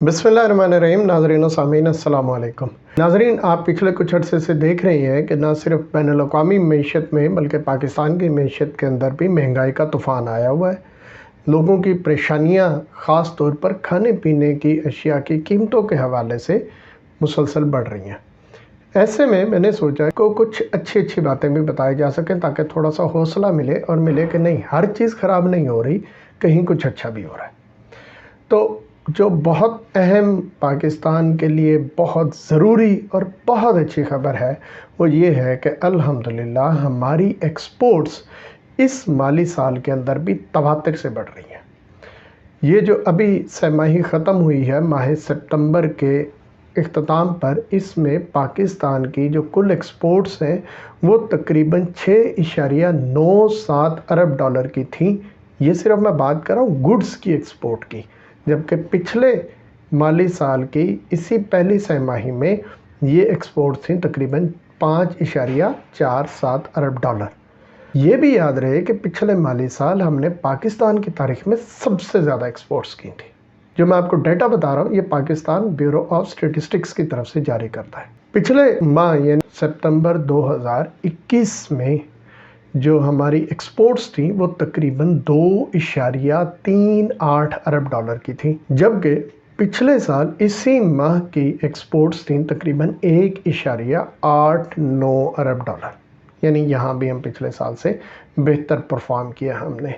बिस्मिल्लाहिर्रहमानिर्रहीम। नाज़रीन व सामीन अस्सलाम वालेकुम। नाज़रीन, आप पिछले कुछ अर्से से देख रहे हैं कि न सिर्फ बैनुल अक़वामी मईशत में बल्कि पाकिस्तान की मईशत के अंदर भी महंगाई का तूफ़ान आया हुआ है। लोगों की परेशानियां ख़ास तौर पर खाने पीने की अशिया की कीमतों के हवाले से मुसलसल बढ़ रही हैं। ऐसे में मैंने सोचा कि कुछ अच्छी बातें भी बताई जा सकें ताकि थोड़ा सा हौसला मिले और मिले कि नहीं, हर चीज़ ख़राब नहीं हो रही, कहीं कुछ अच्छा भी हो रहा है। तो जो बहुत अहम, पाकिस्तान के लिए बहुत ज़रूरी और बहुत अच्छी खबर है वो ये है कि अल्हम्दुलिल्लाह हमारी एक्सपोर्ट्स इस माली साल के अंदर भी तवातर से बढ़ रही हैं। ये जो अभी सहमाही ख़त्म हुई है माह सितंबर के इख्तिताम पर, इसमें पाकिस्तान की जो कुल एक्सपोर्ट्स हैं वो तकरीबन 6.97 अरब डॉलर की थी। ये सिर्फ मैं बात कर रहा हूँ गुड्स की एक्सपोर्ट की, जबकि पिछले माली साल की इसी पहली सहमाही में ये एक्सपोर्ट थी तकरीबन 5.47 अरब डॉलर। ये भी याद रहे कि पिछले माली साल हमने पाकिस्तान की तारीख में सबसे ज़्यादा एक्सपोर्ट्स की थी। जो मैं आपको डेटा बता रहा हूँ ये पाकिस्तान ब्यूरो ऑफ स्टेटिस्टिक्स की तरफ से जारी करता है। पिछले माह यानी सितंबर 2021 में जो हमारी एक्सपोर्ट्स थी वो तकरीबन 2.38 अरब डॉलर की थी, जबकि पिछले साल इसी माह की एक्सपोर्ट्स थी तकरीबन 1.89 अरब डॉलर। यानी यहाँ भी हम पिछले साल से बेहतर परफॉर्म किया हमने।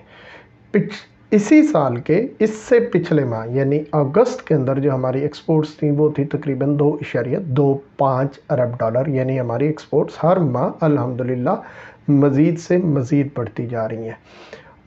इसी साल के इससे पिछले माह यानी अगस्त के अंदर जो हमारी एक्सपोर्ट्स थी वो थी तकरीबन 2.25 अरब डॉलर। यानी हमारी एक्सपोर्ट्स हर माह अल्हम्दुलिल्लाह मज़ीद से मज़ीद बढ़ती जा रही हैं,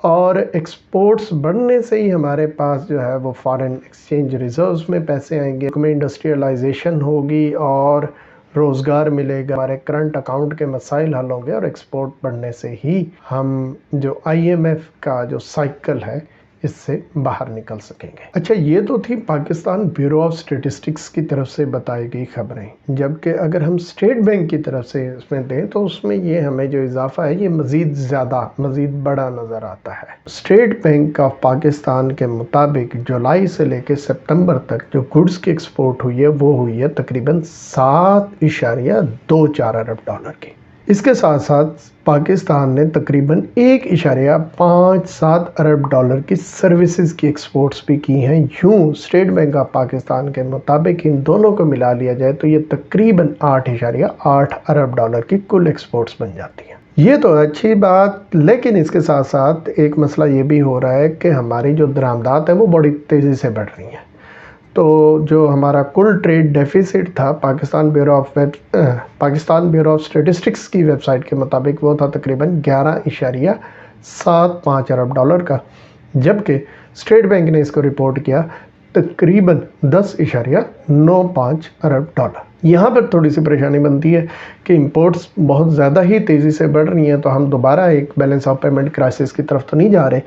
और एक्सपोर्ट्स बढ़ने से ही हमारे पास जो है वो फॉरेन एक्सचेंज रिजर्व्स में पैसे आएंगे, में इंडस्ट्रियलाइजेशन होगी और रोज़गार मिलेगा, हमारे करंट अकाउंट के मसाइल हल होंगे, और एक्सपोर्ट बढ़ने से ही हम जो IMF का जो साइकिल है इससे बाहर निकल सकेंगे। अच्छा, ये तो थी पाकिस्तान ब्यूरो ऑफ स्टेटिस्टिक्स की तरफ से बताई गई खबरें, जबकि अगर हम स्टेट बैंक की तरफ से इसमें दें तो उसमें ये हमें जो इजाफा है ये मज़ीद बड़ा नज़र आता है। स्टेट बैंक ऑफ पाकिस्तान के मुताबिक जुलाई से लेकर सितंबर तक जो गुड्स की एक्सपोर्ट हुई है वो हुई है तकरीबन 7.24 अरब डॉलर की। इसके साथ साथ पाकिस्तान ने तकरीबन 1.57 अरब डॉलर की सर्विसेज की एक्सपोर्ट्स भी की हैं। यूँ स्टेट बैंक ऑफ पाकिस्तान के मुताबिक इन दोनों को मिला लिया जाए तो ये तकरीबन 8.8 अरब डॉलर की कुल एक्सपोर्ट्स बन जाती हैं। ये तो अच्छी बात, लेकिन इसके साथ साथ एक मसला ये भी हो रहा है कि हमारी जो दरामदात है वो बड़ी तेज़ी से बढ़ रही हैं। तो जो हमारा कुल ट्रेड डेफिसिट था पाकिस्तान ब्यूरो ऑफ स्टेटिस्टिक्स की वेबसाइट के मुताबिक वो था तकरीबन 11.75 अरब डॉलर का, जबकि स्टेट बैंक ने इसको रिपोर्ट किया तकरीबन 10.95 अरब डॉलर। यहाँ पर थोड़ी सी परेशानी बनती है कि इंपोर्ट्स बहुत ज़्यादा ही तेज़ी से बढ़ रही हैं, तो हम दोबारा एक बैलेंस ऑफ पेमेंट क्राइसिस की तरफ तो नहीं जा रहे।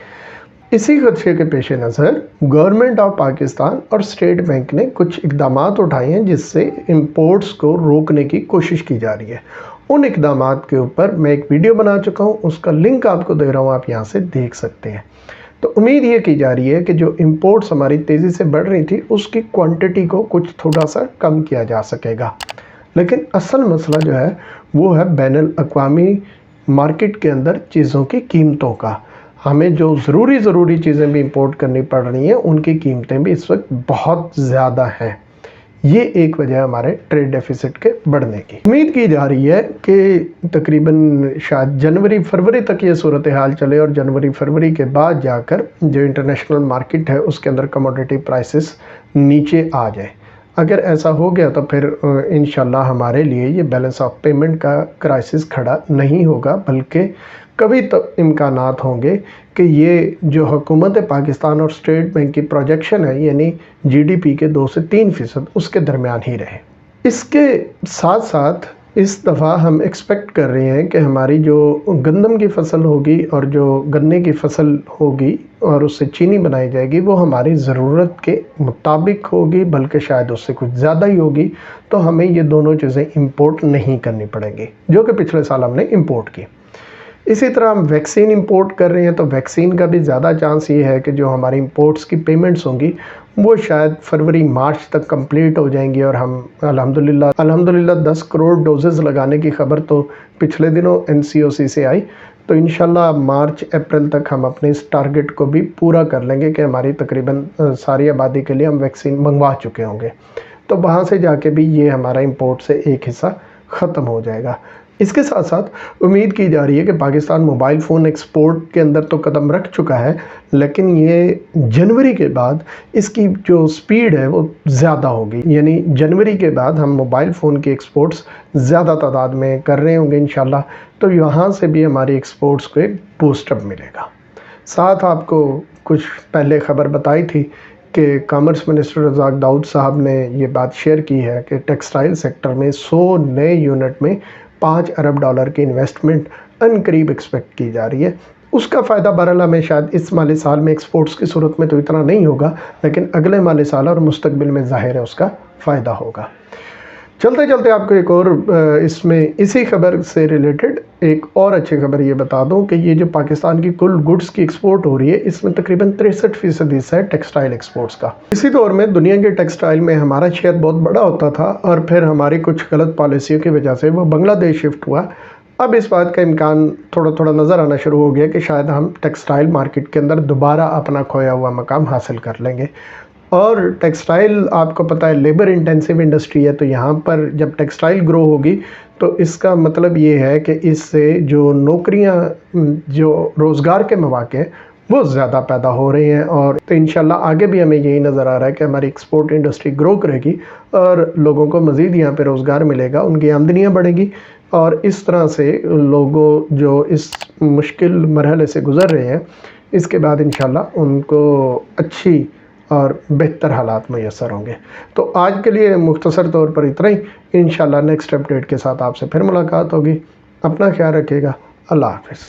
इसी खदशे के पेश नज़र गवर्नमेंट ऑफ पाकिस्तान और स्टेट बैंक ने कुछ इकदाम उठाए हैं जिससे इंपोर्ट्स को रोकने की कोशिश की जा रही है। उन इकदाम के ऊपर मैं एक वीडियो बना चुका हूँ, उसका लिंक आपको दे रहा हूँ, आप यहाँ से देख सकते हैं। तो उम्मीद ये की जा रही है कि जो इंपोर्ट्स हमारी तेज़ी से बढ़ रही थी उसकी क्वांटिटी को कुछ थोड़ा सा कम किया जा सकेगा। लेकिन असल मसला जो है वो है बैनुल अक़वामी मार्केट के अंदर चीज़ों की कीमतों का। हमें जो ज़रूरी चीज़ें भी इंपोर्ट करनी पड़ रही हैं उनकी कीमतें भी इस वक्त बहुत ज़्यादा हैं। ये एक वजह है हमारे ट्रेड डेफिसिट के बढ़ने की। उम्मीद की जा रही है कि तकरीबन शायद जनवरी फरवरी तक ये सूरत हाल चले और जनवरी फरवरी के बाद जाकर जो इंटरनेशनल मार्केट है उसके अंदर कमोडिटी प्राइसेस नीचे आ जाए। अगर ऐसा हो गया तो फिर इंशाल्लाह हमारे लिए ये बैलेंस ऑफ पेमेंट का क्राइसिस खड़ा नहीं होगा, बल्कि कभी तो इम्कानात होंगे कि ये जो हुकूमत पाकिस्तान और स्टेट बैंक की प्रोजेक्शन है यानी GDP के 2 से 3% उसके दरमियान ही रहे। इसके साथ साथ इस दफ़ा हम एक्सपेक्ट कर रहे हैं कि हमारी जो गंदम की फसल होगी और जो गन्ने की फसल होगी और उससे चीनी बनाई जाएगी वो हमारी ज़रूरत के मुताबिक होगी, बल्कि शायद उससे कुछ ज़्यादा ही होगी। तो हमें ये दोनों चीज़ें इंपोर्ट नहीं करनी पड़ेंगी जो कि पिछले साल हमने इंपोर्ट की। इसी तरह हम वैक्सीन इंपोर्ट कर रहे हैं, तो वैक्सीन का भी ज़्यादा चांस ये है कि जो हमारी इंपोर्ट्स की पेमेंट्स होंगी वो शायद फरवरी मार्च तक कंप्लीट हो जाएंगी, और हम अल्हम्दुलिल्लाह 10 करोड़ डोजेज़ लगाने की खबर तो पिछले दिनों NCOC से आई। तो इंशाल्लाह मार्च अप्रैल तक हम अपने इस टारगेट को भी पूरा कर लेंगे कि हमारी तकरीबन सारी आबादी के लिए हम वैक्सीन मंगवा चुके होंगे। तो वहाँ से जाके भी ये हमारा इंपोर्ट से एक हिस्सा ख़त्म हो जाएगा। इसके साथ साथ उम्मीद की जा रही है कि पाकिस्तान मोबाइल फ़ोन एक्सपोर्ट के अंदर तो कदम रख चुका है, लेकिन ये जनवरी के बाद इसकी जो स्पीड है वो ज़्यादा होगी। यानी जनवरी के बाद हम मोबाइल फ़ोन की एक्सपोर्ट्स ज़्यादा तादाद में कर रहे होंगे इंशाल्लाह, तो यहाँ से भी हमारी एक्सपोर्ट्स को एक बूस्टअप मिलेगा। साथ आपको कुछ पहले ख़बर बताई थी कि कॉमर्स मिनिस्टर रज़ाक दाऊद साहब ने ये बात शेयर की है कि टेक्सटाइल सेक्टर में 100 नए यूनिट में $5 अरब की इन्वेस्टमेंट अनकरीब एक्सपेक्ट की जा रही है। उसका फ़ायदा बहरहाल हमें शायद इस माली साल में एक्सपोर्ट्स की सूरत में तो इतना नहीं होगा, लेकिन अगले माली साल और मुस्तकबिल में ज़ाहिर है उसका फ़ायदा होगा। चलते चलते आपको एक और इसमें इसी खबर से रिलेटेड एक और अच्छी खबर ये बता दूं कि ये जो पाकिस्तान की कुल गुड्स की एक्सपोर्ट हो रही है, इसमें तकरीबन 63% हिस्सा है टेक्सटाइल एक्सपोर्ट्स का। इसी दौर में दुनिया के टेक्सटाइल में हमारा शेयर बहुत बड़ा होता था, और फिर हमारी कुछ गलत पॉलिसियों की वजह से वो बांग्लादेश शिफ्ट हुआ। अब इस बात का इम्कान थोड़ा थोड़ा नज़र आना शुरू हो गया कि शायद हम टेक्सटाइल मार्केट के अंदर दोबारा अपना खोया हुआ मकाम हासिल कर लेंगे। और टेक्सटाइल आपको पता है लेबर इंटेंसिव इंडस्ट्री है, तो यहाँ पर जब टेक्सटाइल ग्रो होगी तो इसका मतलब ये है कि इससे जो नौकरियाँ, जो रोज़गार के मौके हैं वो ज़्यादा पैदा हो रहे हैं। और तो इंशाल्लाह आगे भी हमें यही नज़र आ रहा है कि हमारी एक्सपोर्ट इंडस्ट्री ग्रो करेगी और लोगों को मज़ीद यहाँ पे रोज़गार मिलेगा, उनकी आमदनियाँ बढ़ेगी, और इस तरह से लोगों जो इस मुश्किल मरहले से गुज़र रहे हैं, इसके बाद इंशाल्लाह उनको अच्छी और बेहतर हालात मैसर होंगे। तो आज के लिए मुख्तसर तौर पर इतना ही। इंशाल्लाह नेक्स्ट अपडेट के साथ आपसे फिर मुलाकात होगी। अपना ख्याल रखिएगा। अल्लाह हाफ़िज़।